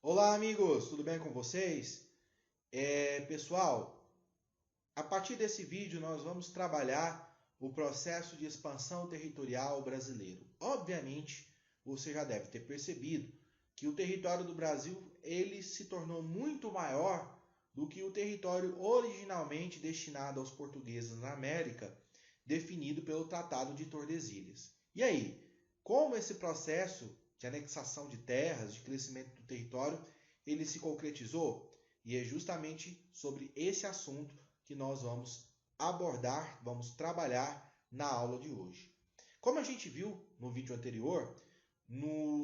Olá, amigos, tudo bem com vocês? Pessoal, a partir desse vídeo nós vamos trabalhar o processo de expansão territorial brasileiro. Obviamente, você já deve ter percebido que o território do Brasil ele se tornou muito maior do que o território originalmente destinado aos portugueses na América, definido pelo Tratado de Tordesilhas. E aí, como esse processo de anexação de terras, de crescimento do território, ele se concretizou? E é justamente sobre esse assunto que nós vamos abordar, vamos trabalhar na aula de hoje. Como a gente viu no vídeo anterior,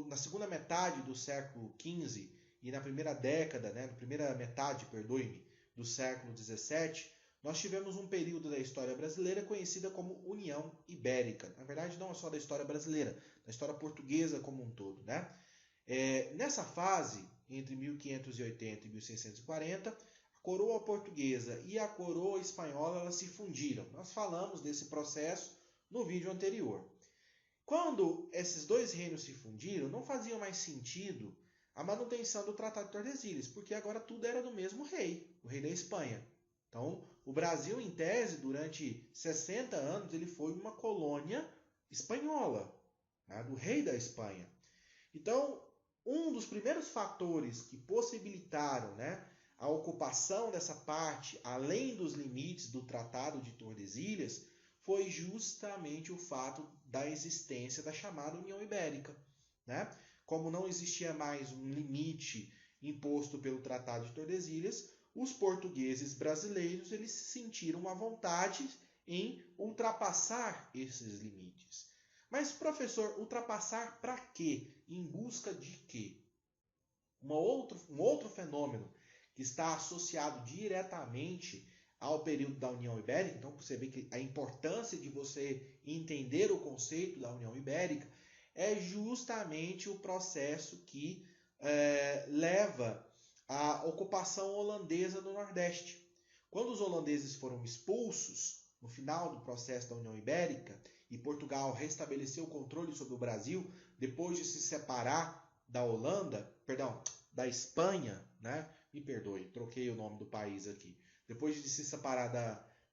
na segunda metade do século XV e na primeira década, na primeira metade, perdoe-me, do século XVII, nós tivemos um período da história brasileira conhecida como União Ibérica. Na verdade, não é só da história brasileira, da história portuguesa como um todo, né? Nessa fase, entre 1580 e 1640, a coroa portuguesa e a coroa espanhola elas se fundiram. Nós falamos desse processo no vídeo anterior. Quando esses dois reinos se fundiram, não fazia mais sentido a manutenção do Tratado de Tordesilhas, porque agora tudo era do mesmo rei, o rei da Espanha. Então, o Brasil, em tese, durante 60 anos, ele foi uma colônia espanhola, né, do rei da Espanha. Então, um dos primeiros fatores que possibilitaram, né, a ocupação dessa parte, além dos limites do Tratado de Tordesilhas, foi justamente o fato da existência da chamada União Ibérica, né? Como não existia mais um limite imposto pelo Tratado de Tordesilhas, os portugueses brasileiros eles se sentiram à vontade em ultrapassar esses limites. Mas, professor, ultrapassar para quê? Em busca de quê? Um outro fenômeno que está associado diretamente ao período da União Ibérica, então você vê que a importância de você entender o conceito da União Ibérica é justamente o processo que leva à ocupação holandesa do Nordeste. Quando os holandeses foram expulsos no final do processo da União Ibérica e Portugal restabeleceu o controle sobre o Brasil depois de se separar da Holanda, perdão, da Espanha, né? Me perdoe, troquei o nome do país aqui. Depois de se separar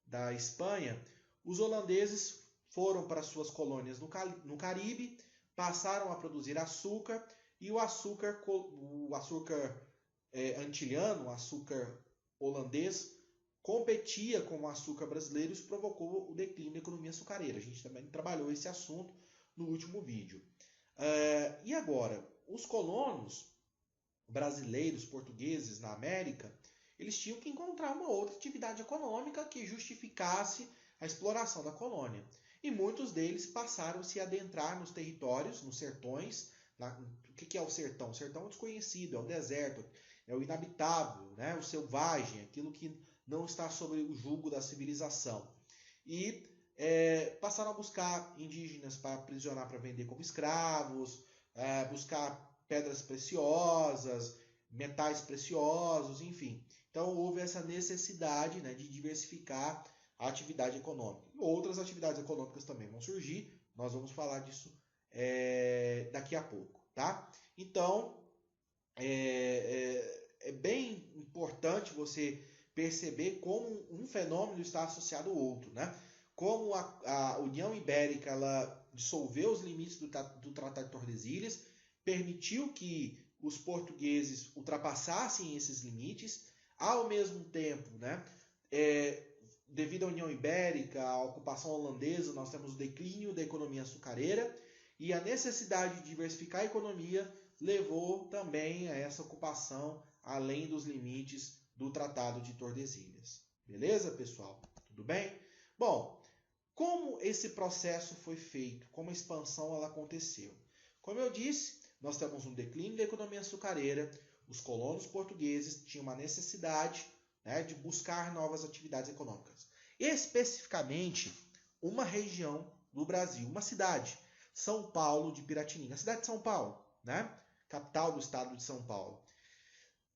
da Espanha, os holandeses foram para suas colônias no Caribe, passaram a produzir açúcar e o açúcar antilhano, o açúcar holandês, competia com o açúcar brasileiro e isso provocou o declínio da economia açucareira. A gente também trabalhou esse assunto no último vídeo. E agora, os colonos brasileiros, portugueses na América, eles tinham que encontrar uma outra atividade econômica que justificasse a exploração da colônia. E muitos deles passaram a se adentrar nos territórios, nos sertões. O que é o sertão? O sertão é o desconhecido, é o deserto, é o inabitável, né? O selvagem, aquilo que não está sob o jugo da civilização. E passaram a buscar indígenas para aprisionar para vender como escravos, buscar pedras preciosas, metais preciosos, enfim. Então houve essa necessidade, né, de diversificar a atividade econômica. Outras atividades econômicas também vão surgir, nós vamos falar disso daqui a pouco, tá? Então é bem importante você perceber como um fenômeno está associado ao outro, né? Como a União Ibérica ela dissolveu os limites do Tratado de Tordesilhas, permitiu que os portugueses ultrapassassem esses limites, ao mesmo tempo, né, devido à União Ibérica, à ocupação holandesa, nós temos o declínio da economia açucareira e a necessidade de diversificar a economia levou também a essa ocupação além dos limites do Tratado de Tordesilhas. Beleza, pessoal? Tudo bem? Bom, como esse processo foi feito? Como a expansão ela aconteceu? Como eu disse, nós temos um declínio da economia açucareira, os colonos portugueses tinham uma necessidade, né, de buscar novas atividades econômicas. Especificamente, uma região do Brasil, uma cidade, São Paulo de Piratininga, a cidade de São Paulo, né, capital do estado de São Paulo.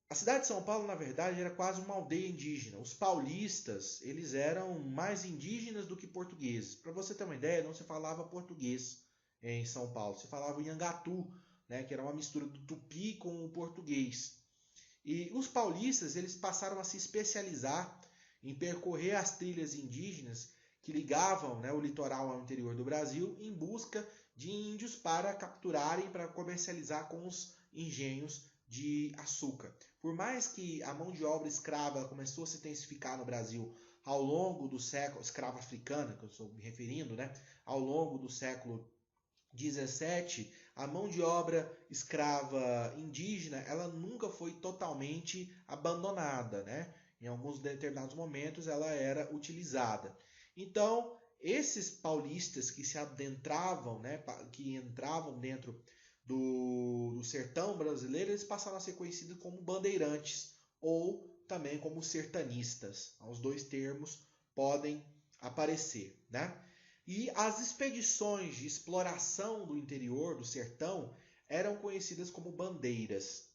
A cidade de São Paulo, na verdade, era quase uma aldeia indígena. Os paulistas, eles eram mais indígenas do que portugueses. Para você ter uma ideia, não se falava português em São Paulo, se falava Nhangatu, né, que era uma mistura do tupi com o português. E os paulistas eles passaram a se especializar em percorrer as trilhas indígenas que ligavam, né, o litoral ao interior do Brasil em busca de índios para capturarem, para comercializar com os engenhos de açúcar. Por mais que a mão de obra escrava começou a se intensificar no Brasil ao longo do século, escrava africana, que eu estou me referindo, né, ao longo do século 17, a mão de obra escrava indígena, ela nunca foi totalmente abandonada, né? Em alguns determinados momentos ela era utilizada. Então, esses paulistas que se adentravam, né, que entravam dentro do sertão brasileiro, eles passaram a ser conhecidos como bandeirantes ou também como sertanistas. Os dois termos podem aparecer, né? E as expedições de exploração do interior, do sertão, eram conhecidas como bandeiras.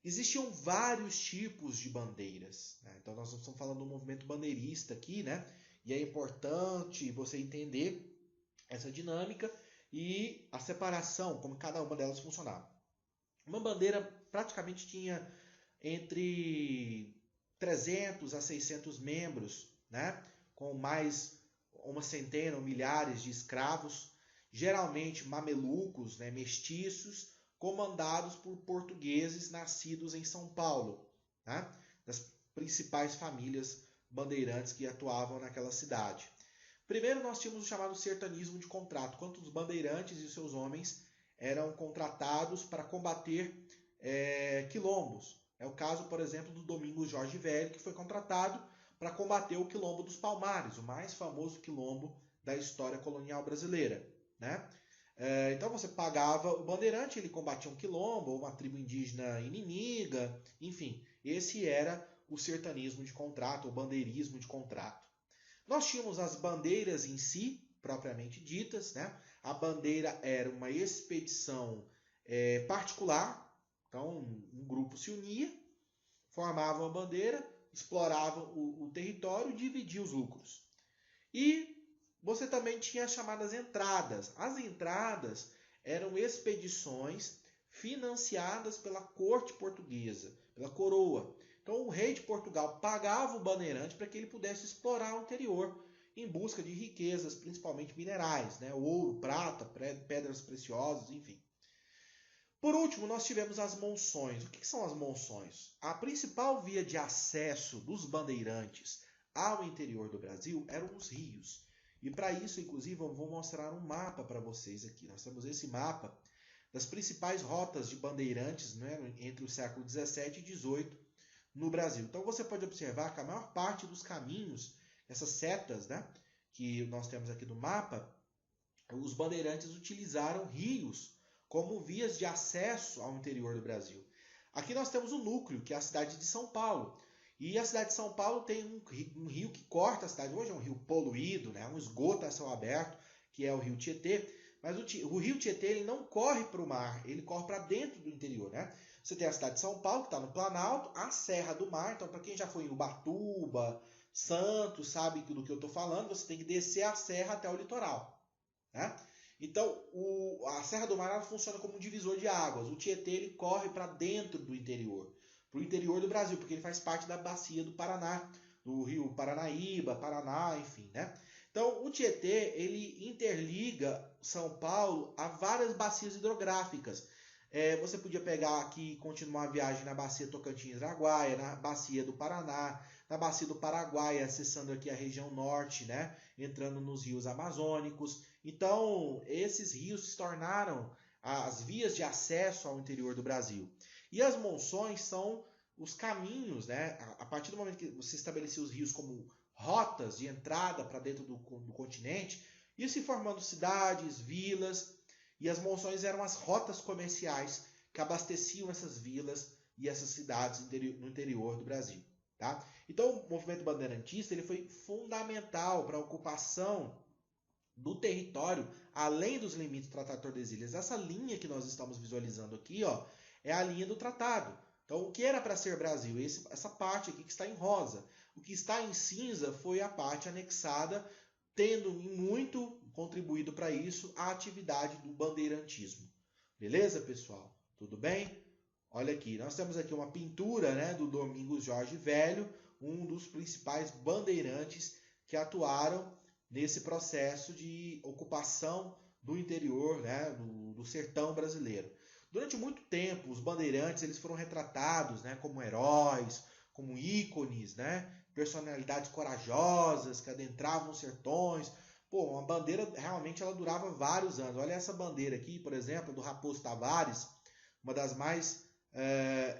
Existiam vários tipos de bandeiras, né? Então nós estamos falando do movimento bandeirista aqui, né? E é importante você entender essa dinâmica e a separação, como cada uma delas funcionava. Uma bandeira praticamente tinha entre 300 a 600 membros, né? Com mais uma centena ou milhares de escravos, geralmente mamelucos, né, mestiços, comandados por portugueses nascidos em São Paulo, né, das principais famílias bandeirantes que atuavam naquela cidade. Primeiro nós tínhamos o chamado sertanismo de contrato, quando os bandeirantes e seus homens eram contratados para combater quilombos. É o caso, por exemplo, do Domingos Jorge Velho, que foi contratado para combater o Quilombo dos Palmares, o mais famoso quilombo da história colonial brasileira, né? Então você pagava o bandeirante, ele combatia um quilombo, ou uma tribo indígena inimiga, enfim, esse era o sertanismo de contrato, o bandeirismo de contrato. Nós tínhamos as bandeiras em si, propriamente ditas, né? A bandeira era uma expedição particular, então um grupo se unia, formava uma bandeira, exploravam o território e dividiam os lucros. E você também tinha as chamadas entradas. As entradas eram expedições financiadas pela corte portuguesa, pela coroa. Então o rei de Portugal pagava o bandeirante para que ele pudesse explorar o interior em busca de riquezas, principalmente minerais, né? Ouro, prata, pedras preciosas, enfim. Por último, nós tivemos as monções. O que são as monções? A principal via de acesso dos bandeirantes ao interior do Brasil eram os rios. E para isso, inclusive, eu vou mostrar um mapa para vocês aqui. Nós temos esse mapa das principais rotas de bandeirantes, né, entre o século XVII e XVIII no Brasil. Então você pode observar que a maior parte dos caminhos, essas setas, né, que nós temos aqui no mapa, os bandeirantes utilizaram rios como vias de acesso ao interior do Brasil. Aqui nós temos o núcleo, que é a cidade de São Paulo. E a cidade de São Paulo tem um rio que corta a cidade. Hoje é um rio poluído, né? Um esgoto a céu aberto, que é o rio Tietê. Mas o rio Tietê ele não corre para o mar, ele corre para dentro do interior, né? Você tem a cidade de São Paulo, que está no Planalto, a Serra do Mar. Então, para quem já foi em Ubatuba, Santos, sabe do que eu estou falando, você tem que descer a serra até o litoral, né? Então, a Serra do Mar ela funciona como um divisor de águas. O Tietê ele corre para dentro do interior, para o interior do Brasil, porque ele faz parte da bacia do Paraná, do rio Paranaíba, Paraná, enfim, né? Então, o Tietê ele interliga São Paulo a várias bacias hidrográficas. Você podia pegar aqui e continuar a viagem na bacia Tocantins-Araguaia, na bacia do Paraná, na bacia do Paraguai, acessando aqui a região norte, né? Entrando nos rios amazônicos. Então, esses rios se tornaram as vias de acesso ao interior do Brasil. E as monções são os caminhos, né? A partir do momento que você estabelecia os rios como rotas de entrada para dentro do continente, ia se formando cidades, vilas, e as monções eram as rotas comerciais que abasteciam essas vilas e essas cidades no interior do Brasil. Tá? Então, o movimento bandeirantista ele foi fundamental para a ocupação do território, além dos limites do Tratado de Tordesilhas. Essa linha que nós estamos visualizando aqui, ó, é a linha do tratado. Então, o que era para ser Brasil? Essa parte aqui que está em rosa. O que está em cinza foi a parte anexada, tendo muito contribuído para isso a atividade do bandeirantismo. Beleza, pessoal? Tudo bem? Olha aqui, nós temos aqui uma pintura, né, do Domingos Jorge Velho, um dos principais bandeirantes que atuaram nesse processo de ocupação do interior, né, do sertão brasileiro. Durante muito tempo, os bandeirantes eles foram retratados, né, como heróis, como ícones, né, personalidades corajosas que adentravam os sertões. Pô, uma bandeira realmente ela durava vários anos. Olha essa bandeira aqui, por exemplo, do Raposo Tavares, uma das mais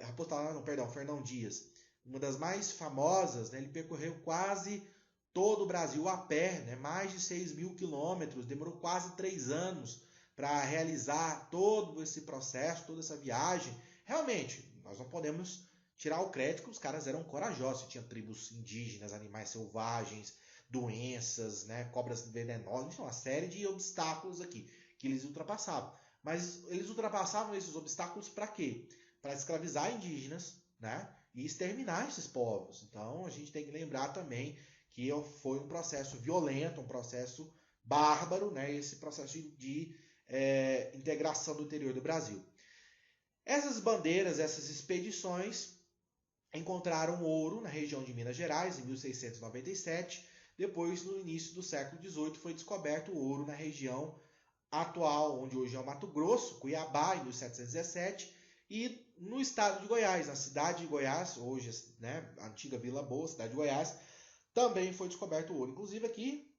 Raposo Tavares, não, perdão, Fernão Dias, uma das mais famosas, né, ele percorreu quase todo o Brasil a pé, né, mais de 6.000 quilômetros, demorou quase 3 anos para realizar todo esse processo, toda essa viagem. Realmente, nós não podemos tirar o crédito que os caras eram corajosos. Tinha tribos indígenas, animais selvagens, doenças, né, cobras venenosas, uma série de obstáculos aqui que eles ultrapassavam. Mas eles ultrapassavam esses obstáculos para quê? Para escravizar indígenas, né, e exterminar esses povos. Então a gente tem que lembrar também que foi um processo violento, um processo bárbaro, né, esse processo de integração do interior do Brasil. Essas bandeiras, essas expedições encontraram ouro na região de Minas Gerais em 1697. Depois, no início do século XVIII, foi descoberto ouro na região atual, onde hoje é o Mato Grosso, Cuiabá, em 1717, e no estado de Goiás, na cidade de Goiás, hoje, né, a antiga Vila Boa, cidade de Goiás, também foi descoberto ouro. Inclusive aqui,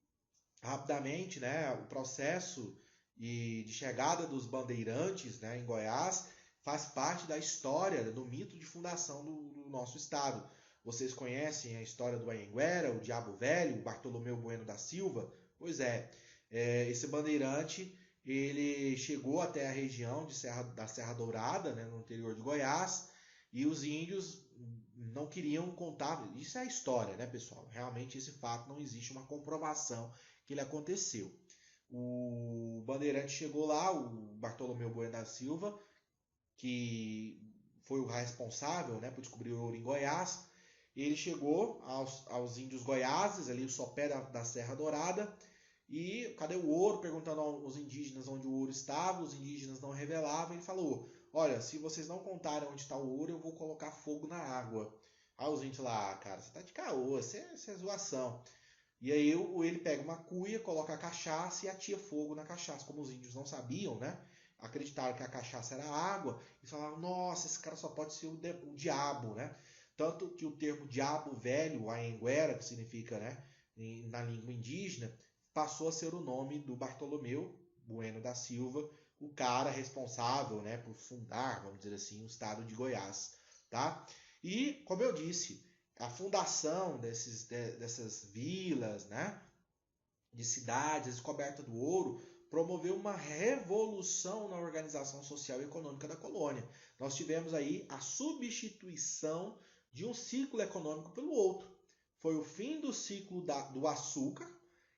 rapidamente, né, o processo de chegada dos bandeirantes, né, em Goiás faz parte da história, do mito de fundação do nosso estado. Vocês conhecem a história do Anhanguera, o Diabo Velho, o Bartolomeu Bueno da Silva? Pois é, esse bandeirante ele chegou até a região da Serra Dourada, né, no interior de Goiás, e os índios não queriam contar. Isso é a história, né, pessoal? Realmente esse fato não existe uma comprovação que ele aconteceu. O bandeirante chegou lá, o Bartolomeu Bueno da Silva, que foi o responsável, né, por descobrir o ouro em Goiás. Ele chegou aos índios goiáses, ali o sopé da Serra Dourada, e cadê o ouro? Perguntando aos indígenas onde o ouro estava, os indígenas não revelavam. Ele falou: olha, se vocês não contarem onde está o ouro, eu vou colocar fogo na água. Aí os índios lá, cara, você tá de caô, isso é zoação. E aí ele pega uma cuia, coloca a cachaça e atia fogo na cachaça. Como os índios não sabiam, né? Acreditaram que a cachaça era água e falavam: nossa, esse cara só pode ser o diabo, né? Tanto que o termo diabo velho, Anhanguera, que significa, né, na língua indígena, passou a ser o nome do Bartolomeu Bueno da Silva, o cara responsável, né, por fundar, vamos dizer assim, o estado de Goiás, tá? E, como eu disse, a fundação dessas vilas, né, de cidades, a descoberta do ouro, promoveu uma revolução na organização social e econômica da colônia. Nós tivemos aí a substituição de um ciclo econômico pelo outro. Foi o fim do ciclo do açúcar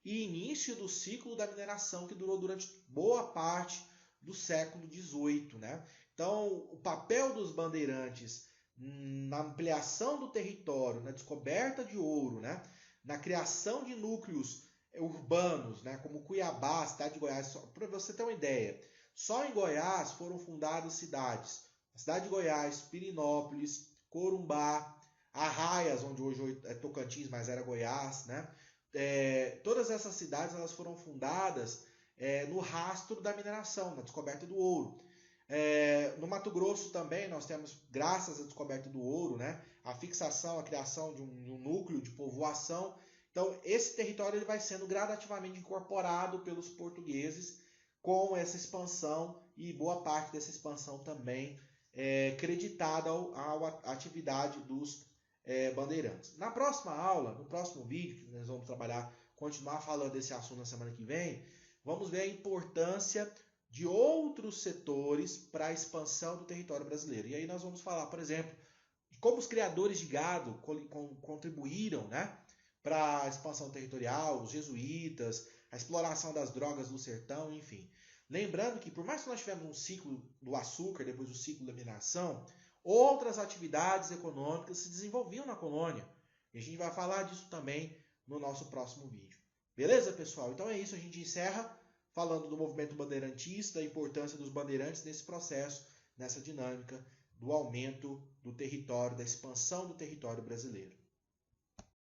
e início do ciclo da mineração, que durou durante boa parte do século XVIII, né? Então, o papel dos bandeirantes na ampliação do território, na descoberta de ouro, né, na criação de núcleos urbanos, né, como Cuiabá, cidade de Goiás. Para você ter uma ideia, só em Goiás foram fundadas cidades: a cidade de Goiás, Pirinópolis, Corumbá, Arraias, onde hoje é Tocantins, mas era Goiás, né? Todas essas cidades elas foram fundadas no rastro da mineração, na descoberta do ouro. No Mato Grosso também nós temos, graças à descoberta do ouro, né, a fixação, a criação de um núcleo de povoação. Então esse território ele vai sendo gradativamente incorporado pelos portugueses com essa expansão, e boa parte dessa expansão também creditada à atividade dos bandeirantes. Na próxima aula, no próximo vídeo, que nós vamos continuar falando desse assunto na semana que vem, vamos ver a importância de outros setores para a expansão do território brasileiro. E aí nós vamos falar, por exemplo, de como os criadores de gado contribuíram, né, para a expansão territorial, os jesuítas, a exploração das drogas do sertão, enfim. Lembrando que, por mais que nós tivemos um ciclo do açúcar, depois o ciclo da mineração, outras atividades econômicas se desenvolviam na colônia. E a gente vai falar disso também no nosso próximo vídeo. Beleza, pessoal? Então é isso, a gente encerra. falando do movimento bandeirantista, a importância dos bandeirantes nesse processo, nessa dinâmica do aumento do território, da expansão do território brasileiro.